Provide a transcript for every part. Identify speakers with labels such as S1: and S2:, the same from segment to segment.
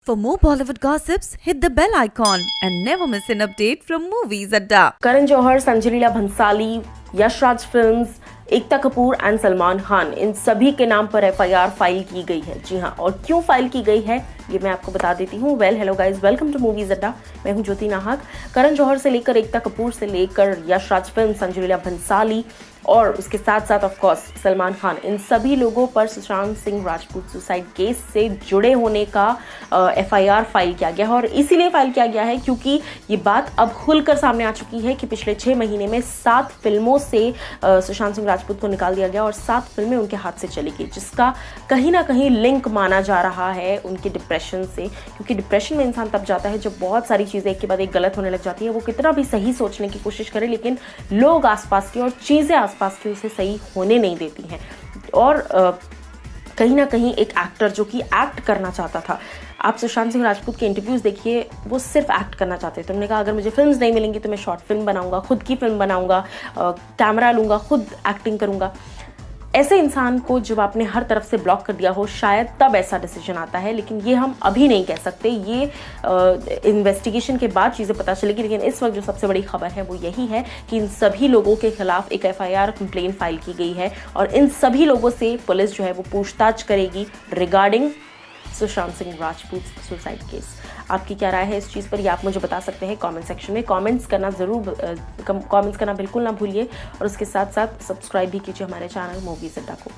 S1: For more Bollywood gossips, hit the bell icon and never miss an update from Movies Adda.
S2: Karan Johar, Sanjay Leela Bhansali, Yash Raj films, Ekta Kapoor and Salman Khan, इन सभी के नाम पर FIR file की गई है। जी हाँ, और क्यों फाइल की गई है ये मैं आपको बता देती हूँ। Hello guys, welcome to movies Adda. मैं हूँ ज्योति नाहक। करण जौहर से लेकर एकता कपूर से लेकर यश राज फिल्म, संजय लीला भंसाली और उसके साथ साथ ऑफ कोर्स सलमान खान, इन सभी लोगों पर सुशांत सिंह राजपूत सुसाइड केस से जुड़े होने का एफआईआर फाइल किया गया है। और इसीलिए फाइल किया गया है क्योंकि ये बात अब खुलकर सामने आ चुकी है कि पिछले 6 महीने में 7 फिल्मों से सुशांत सिंह राजपूत को निकाल दिया गया और 7 फिल्में उनके हाथ से चली गई, जिसका कहीं ना कहीं लिंक माना जा रहा है उनके डिप्रेशन से। क्योंकि डिप्रेशन में इंसान तब जाता है जब बहुत सारी चीज़ें एक के बाद एक गलत होने लग जाती है। वो कितना भी सही सोचने की कोशिश करे, लेकिन लोग आसपास की और चीज़ें आसपास की उसे सही होने नहीं देती हैं। और कहीं ना कहीं एक एक्टर जो कि एक्ट करना चाहता था, आप सुशांत सिंह राजपूत के इंटरव्यूज़ देखिए, वो सिर्फ एक्ट करना चाहते थे। उन्होंने कहा अगर मुझे फिल्म्स नहीं मिलेंगी तो मैं शॉर्ट फिल्म बनाऊंगा, खुद की फिल्म बनाऊंगा, कैमरा लूंगा, खुद एक्टिंग करूंगा। ऐसे इंसान को जब आपने हर तरफ से ब्लॉक कर दिया हो, शायद तब ऐसा डिसीजन आता है। लेकिन ये हम अभी नहीं कह सकते, ये इन्वेस्टिगेशन के बाद चीज़ें पता चलेगी। लेकिन इस वक्त जो सबसे बड़ी खबर है वो यही है कि इन सभी लोगों के खिलाफ एक एफआईआर कंप्लेन फाइल की गई है और इन सभी लोगों से पुलिस जो है वो पूछताछ करेगी regarding Sushant Singh Rajput suicide case. आपकी क्या राय है इस चीज़ पर, ये आप मुझे बता सकते हैं कमेंट सेक्शन में। कमेंट्स करना बिल्कुल ना भूलिए और उसके साथ साथ सब्सक्राइब भी कीजिए हमारे चैनल मूवीज अड्डा को।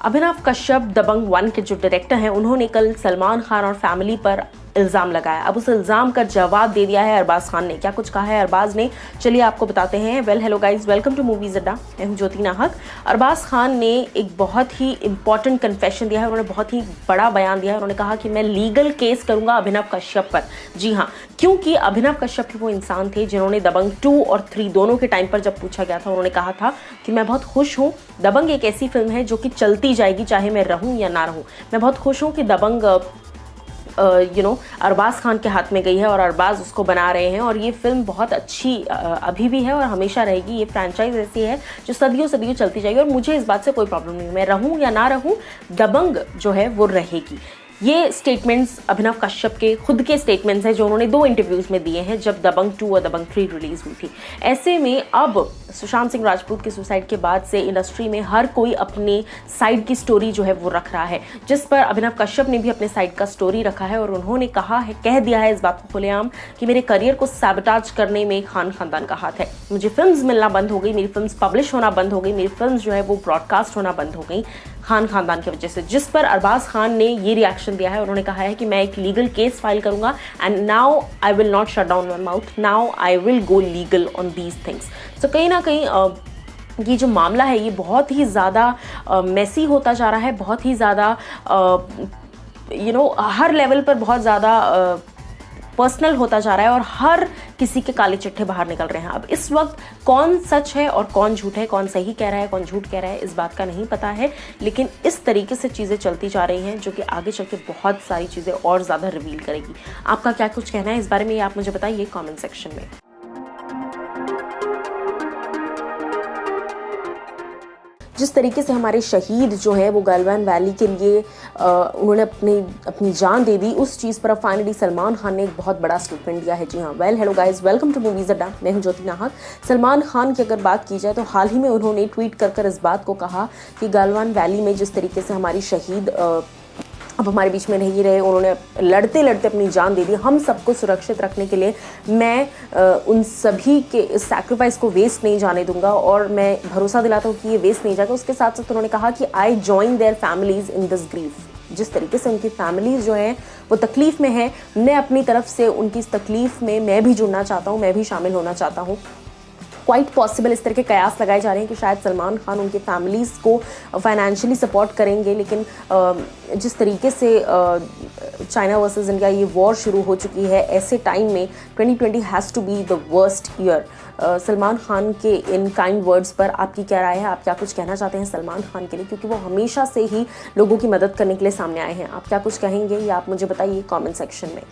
S2: अभिनव कश्यप दबंग 1 के जो डायरेक्टर हैं, उन्होंने कल सलमान खान और फैमिली पर इल्ज़ाम लगाया। अब उस इल्ज़ाम का जवाब दे दिया है अरबाज खान ने। क्या कुछ कहा है अरबाज ने, चलिए आपको बताते हैं। Hello guys, welcome to movies Adda. मैं हूँ ज्योति नाहक। अरबाज खान ने एक बहुत ही इंपॉर्टेंट कन्फेशन दिया है। उन्होंने बहुत ही बड़ा बयान दिया है। उन्होंने कहा कि मैं लीगल केस करूंगा अभिनव कश्यप पर। जी हाँ, क्योंकि अभिनव कश्यप वो इंसान थे जिन्होंने दबंग 2 और 3 दोनों के टाइम पर जब पूछा गया था, उन्होंने कहा था कि मैं बहुत खुश हूँ। दबंग एक ऐसी फिल्म है जो कि चलती जाएगी चाहे मैं रहूँ या ना रहूँ। मैं बहुत खुश हूँ कि दबंग अरबाज खान के हाथ में गई है और अरबाज उसको बना रहे हैं और ये फिल्म बहुत अच्छी अभी भी है और हमेशा रहेगी। ये फ्रेंचाइज ऐसी है जो सदियों सदियों चलती जाएगी और मुझे इस बात से कोई प्रॉब्लम नहीं है। मैं रहूं या ना रहूं, दबंग जो है वो रहेगी। ये स्टेटमेंट्स अभिनव कश्यप के खुद के स्टेटमेंट्स हैं जो उन्होंने 2 इंटरव्यूज़ में दिए हैं जब दबंग 2 और दबंग 3 रिलीज हुई थी। ऐसे में अब सुशांत सिंह राजपूत के सुसाइड के बाद से इंडस्ट्री में हर कोई अपने साइड की स्टोरी जो है वो रख रहा है, जिस पर अभिनव कश्यप ने भी अपने साइड का स्टोरी रखा है और उन्होंने कह दिया है इस बात को खुलेआम कि मेरे करियर को सैबोटेज करने में खान खानदान का हाथ है। मुझे फिल्म्स मिलना बंद हो गई, मेरी फिल्म्स पब्लिश होना बंद हो गई, मेरी फिल्म्स जो है वो ब्रॉडकास्ट होना बंद हो गई खान खानदान की वजह से। जिस पर अरबाज खान ने ये रिएक्शन दिया है। उन्होंने कहा है कि मैं एक लीगल केस फाइल करूंगा and now I will not shut down my mouth, now I will go legal on these things. तो कहीं ना कहीं ये जो मामला है ये बहुत ही ज़्यादा मेसी होता जा रहा है, बहुत ही ज़्यादा हर लेवल पर बहुत ज़्यादा पर्सनल होता जा रहा है और हर किसी के काले चिट्ठे बाहर निकल रहे हैं। अब इस वक्त कौन सच है और कौन झूठ है, कौन सही कह रहा है कौन झूठ कह रहा है, इस बात का नहीं पता है। लेकिन इस तरीके से चीज़ें चलती जा रही हैं जो कि आगे चल के बहुत सारी चीज़ें और ज़्यादा रिवील करेगी। आपका क्या कुछ कहना है इस बारे में, ये आप मुझे बताइए कमेंट सेक्शन में। जिस तरीके से हमारे शहीद जो है वो गलवान वैली के लिए उन्होंने अपनी जान दे दी, उस चीज़ पर अब फाइनली सलमान खान ने एक बहुत बड़ा स्टेटमेंट दिया है। जी हाँ, hello guys, welcome to movies Adda. मैं हूँ ज्योति नाहक। सलमान खान की अगर बात की जाए तो हाल ही में उन्होंने ट्वीट कर इस बात को कहा कि गलवान वैली में जिस तरीके से हमारी शहीद अब हमारे बीच में नहीं रहे, उन्होंने लड़ते लड़ते अपनी जान दे दी। हम सबको सुरक्षित रखने के लिए मैं उन सभी के इस सैक्रिफाइस को वेस्ट नहीं जाने दूंगा और मैं भरोसा दिलाता हूँ कि ये वेस्ट नहीं जाएगा। उसके साथ साथ उन्होंने कहा कि I join their families in this grief. जिस तरीके से उनकी फैमिलीज जो हैं वो तकलीफ़ में है, मैं अपनी तरफ से उनकी इस तकलीफ़ में मैं भी जुड़ना चाहता हूँ, मैं भी शामिल होना चाहता हूँ। क्वाइट पॉसिबल इस तरह के कयास लगाए जा रहे हैं कि शायद सलमान खान उनके फैमिलीज़ को फाइनेंशियली सपोर्ट करेंगे। लेकिन जिस तरीके से चाइना वर्सेस इंडिया ये वॉर शुरू हो चुकी है, ऐसे टाइम में 2020 has to be the worst year. Salman Khan के इन काइंड वर्ड्स पर आपकी क्या राय है, आप क्या कुछ कहना चाहते हैं सलमान खान के लिए, क्योंकि वो हमेशा से ही लोगों की मदद करने के लिए सामने आए हैं। आप क्या कुछ कहेंगे या आप मुझे बताइए कमेंट सेक्शन में।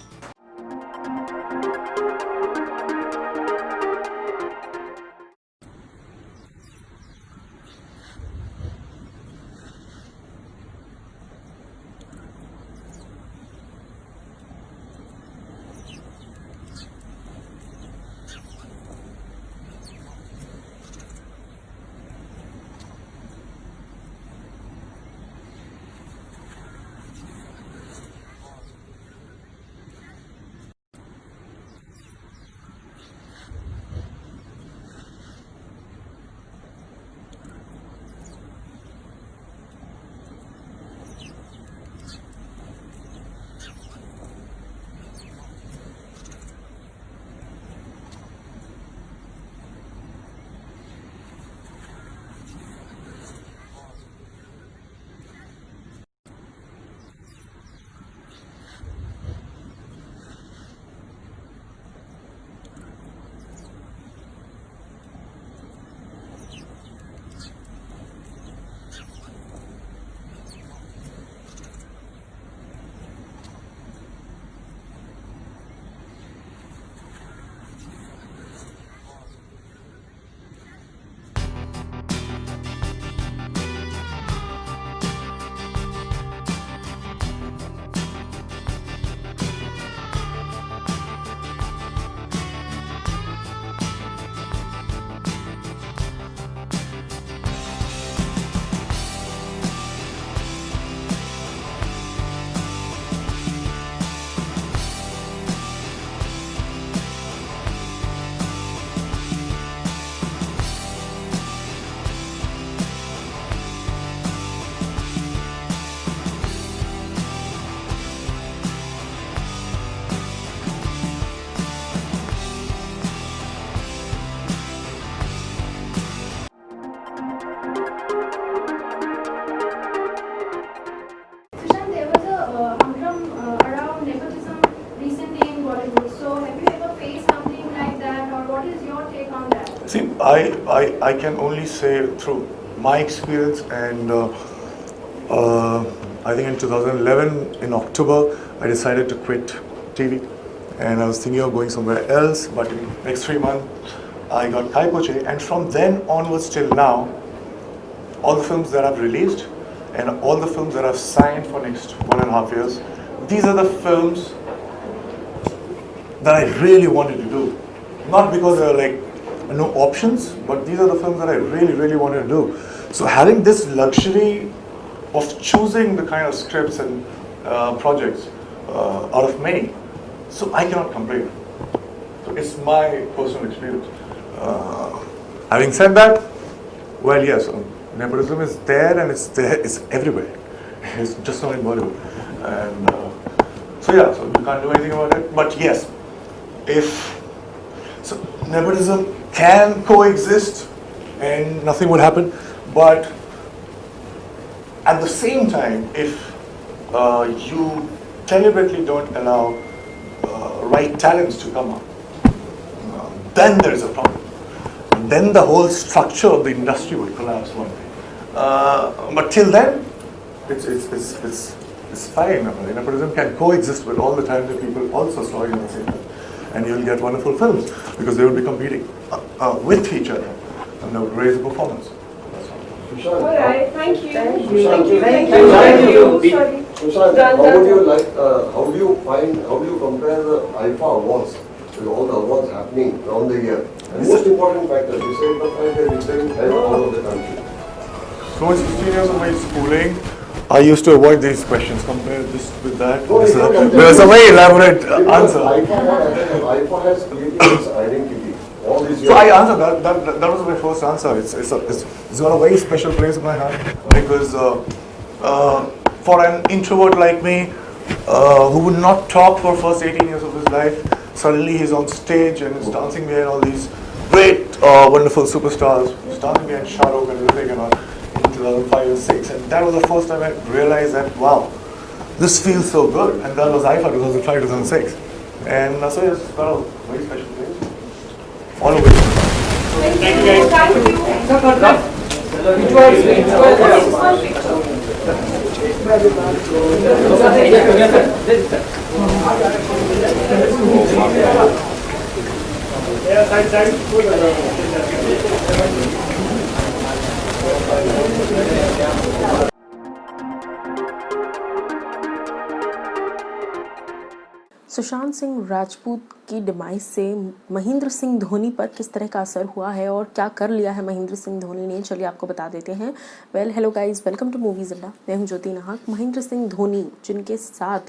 S3: I can only say through my experience, and I think in 2011 in October I decided to quit TV, and I was thinking of going somewhere else. But in the next 3 months I got Kai Po Che, and from then onwards till now, all the films that I've released and all the films that I've signed for next 1.5 years, these are the films that I really wanted to do. Not because there are like no options, but these are the films that I really wanted to do. So having this luxury of choosing the kind of scripts and projects out of many, so I cannot complain. So it's my personal experience. Having said that, well, yes, nepotism is there, and it's there, it's everywhere. It's just not in Bollywood, and so yeah, so you can't do anything about it. But yes, if so, nepotism can coexist and nothing would happen, but at the same time, if you deliberately don't allow right talents to come up, then there is a problem. Then the whole structure of the industry will collapse one day. But till then, it's fine. Nepotism can coexist with all the talented people also starring in the same film, and you'll get wonderful films because they will be competing with each other, and they will raise the performance.
S4: Sushant,
S5: All right, thank you.
S4: Thank
S5: you.
S4: you.
S5: Thank you.
S4: Thank
S5: Thank you.
S4: you.
S5: Thank you.
S4: Thank you.
S5: Sorry.
S4: Sushant,
S5: Done,
S4: how
S5: done,
S4: would you
S5: done.
S4: like? How do you compare the IFA awards with all the awards happening around the year? And most important factor, you said the fact that it's being held all over the country.
S3: So in 16 years of my schooling, I used to avoid these questions. Compare this with that.
S4: No, it's not that.
S3: There's a very elaborate
S4: Because
S3: answer.
S4: IFA has created its identity all these years.
S3: So I answered that. That was my first answer. It's got a very special place in my heart because for an introvert like me, who would not talk for first 18 years of his life, suddenly he's on stage and is dancing behind all these great, wonderful superstars. He's dancing behind Shah Rukh and Hrithik and all in 2005 or 6, and that was the first time I realized that wow, this feels so good. And that was IFA 2005, 2006, and so yes, that was a very special place. All over.
S5: Thank you. Thank you.
S2: Sushant Singh Rajput की demise से महेंद्र सिंह धोनी पर किस तरह का असर हुआ है और क्या कर लिया है महेंद्र सिंह धोनी ने, चलिए आपको बता देते हैं। Well hello guys, welcome to movies Adda. मैं हूं ज्योति नाहक। महेंद्र सिंह धोनी जिनके साथ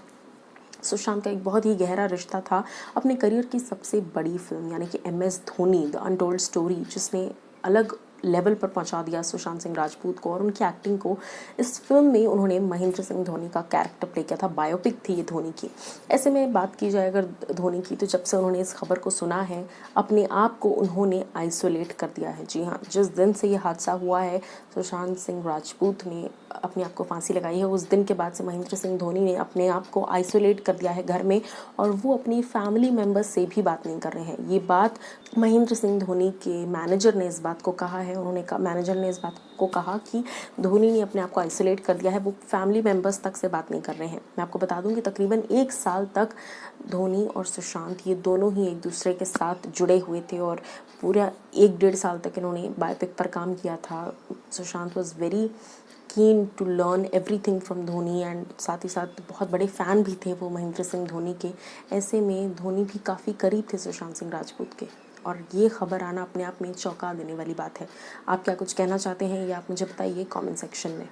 S2: सुशांत का एक बहुत ही गहरा रिश्ता था, अपने करियर की सबसे बड़ी फिल्म यानी कि MS Dhoni the untold story, जिसने अलग लेवल पर पहुंचा दिया सुशांत सिंह राजपूत को और उनकी एक्टिंग को। इस फिल्म में उन्होंने महेंद्र सिंह धोनी का कैरेक्टर प्ले किया था, बायोपिक थी ये धोनी की। ऐसे में बात की जाए अगर धोनी की, तो जब से उन्होंने इस खबर को सुना है, अपने आप को उन्होंने आइसोलेट कर दिया है। जी हाँ, जिस दिन से ये हादसा हुआ है, सुशांत सिंह राजपूत ने अपने आप को फांसी लगाई है, उस दिन के बाद से महेंद्र सिंह धोनी ने अपने आप को आइसोलेट कर दिया है घर में, और वो अपनी फैमिली मेम्बर्स से भी बात नहीं कर रहे हैं। ये बात महेंद्र सिंह धोनी के मैनेजर ने इस बात को कहा है। उन्होंने मैनेजर ने इस बात को कहा कि धोनी ने अपने आप को आइसोलेट कर दिया है, वो फैमिली मेम्बर्स तक से बात नहीं कर रहे हैं। मैं आपको बता दूं कि तकरीबन 1 साल तक धोनी और सुशांत ये दोनों ही एक दूसरे के साथ जुड़े हुए थे और पूरा 1-1.5 साल तक इन्होंने बायोपिक पर काम किया था। Sushant was very keen to learn everything from Dhoni, and साथ ही साथ बहुत बड़े फ़ैन भी थे वो महेंद्र सिंह धोनी के। ऐसे में धोनी भी काफ़ी करीब थे सुशांत सिंह राजपूत के, और ये खबर आना अपने आप में चौंका देने वाली बात है। आप क्या कुछ कहना चाहते हैं, ये आप मुझे बताइए कमेंट सेक्शन में।